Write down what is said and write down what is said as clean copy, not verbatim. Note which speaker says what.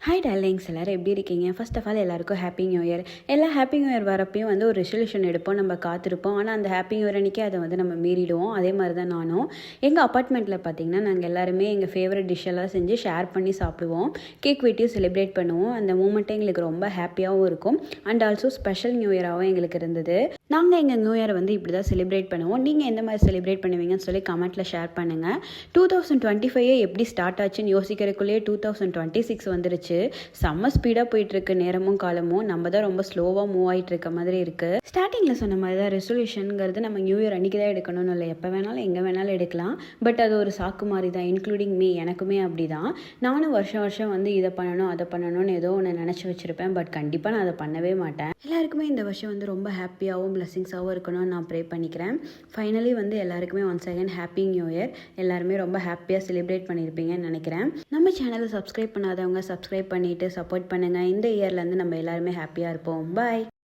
Speaker 1: Hi darlings, எல்லோரும் எப்படி இருக்கீங்க? ஃபர்ஸ்ட் ஆஃப் ஆல் எல்லாருக்கும் ஹாப்பி நியூ இயர். எல்லாம் ஹாப்பி நியூ இயர் வரப்பையும் ஒரு ரெசல்யூஷன் எடுப்போம், நம்ம காத்திருப்போம். ஆனால் அந்த ஹாப்பி நியூ இயர் அன்றைக்கி அதை நம்ம மீறிடுவோம். அதே மாதிரி தான் நானும். எங்கள் அப்பார்ட்மெண்ட்டில் பார்த்திங்கன்னா நாங்கள் எல்லாருமே எங்கள் ஃபேவரட் டிஷ்ஷெல்லாம் செஞ்சு ஷேர் பண்ணி சாப்பிடுவோம். கேக் வெட்டியும் செலிப்ரேட் பண்ணுவோம். அந்த மூமெண்ட்டே எங்களுக்கு ரொம்ப ஹாப்பியாகவும் இருக்கும். அண்ட் ஆல்சோ ஸ்பெஷல் நியூ இயராகவும் எங்களுக்கு இருந்தது. நாங்கள் எங்கள் நியூ இயரை இப்படி தான் செலிப்ரேட் பண்ணுவோம். நீங்கள் எந்த மாதிரி செலிப்ரேட் பண்ணுவீங்கன்னு சொல்லி கமெண்ட்டில் ஷேர் பண்ணுங்கள். 2025 எப்படி ஸ்டார்ட் ஆச்சுன்னு யோசிக்கிறதுக்குள்ளேயே 2026 வந்துருச்சு. செம்ம ஸ்பீடாக போயிட்டுருக்கு நேரமும் காலமும். நம்ம தான் ரொம்ப ஸ்லோவாக மூவ் ஆகிட்டு இருக்க மாதிரி இருக்குது. ஸ்டார்டிங்கில் சொன்ன மாதிரி தான் ரெசல்யூஷனுங்கிறது நம்ம நியூ இயர் அன்றைக்கி தான் எடுக்கணும்னு இல்லை, எப்போ வேணாலும் எங்கே வேணாலும் எடுக்கலாம். பட் அது ஒரு சாக்கு மாதிரி தான், இன்க்ளூடிங் மீ. எனக்குமே அப்படி தான். நானும் வருஷம் இதை பண்ணணும் அதை பண்ணணும்னு ஏதோ ஒன்று நினச்சி வச்சுருப்பேன். பட் கண்டிப்பாக நான் அதை பண்ணவே மாட்டேன். எல்லாருக்குமே இந்த வருஷம் ரொம்ப ஹாப்பியாகவும் பிளெஸிங்ஸாகவும் இருக்கணும்னு நான் ப்ரே பண்ணிக்கிறேன். ஃபைனலி எல்லாருக்குமே once again happy new year. எல்லாருமே ரொம்ப ஹாப்பியாக செலிப்ரேட் பண்ணியிருப்பீங்கன்னு நினைக்கிறேன். நம்ம சேனலை சப்ஸ்கிரைப் பண்ணாதவங்க சப்ஸ்கிரைப் பண்ணிவிட்டு சப்போர்ட் பண்ணுங்கள். இந்த இயர்லேருந்து நம்ம எல்லாருமே ஹாப்பியாக இருப்போம். பாய்.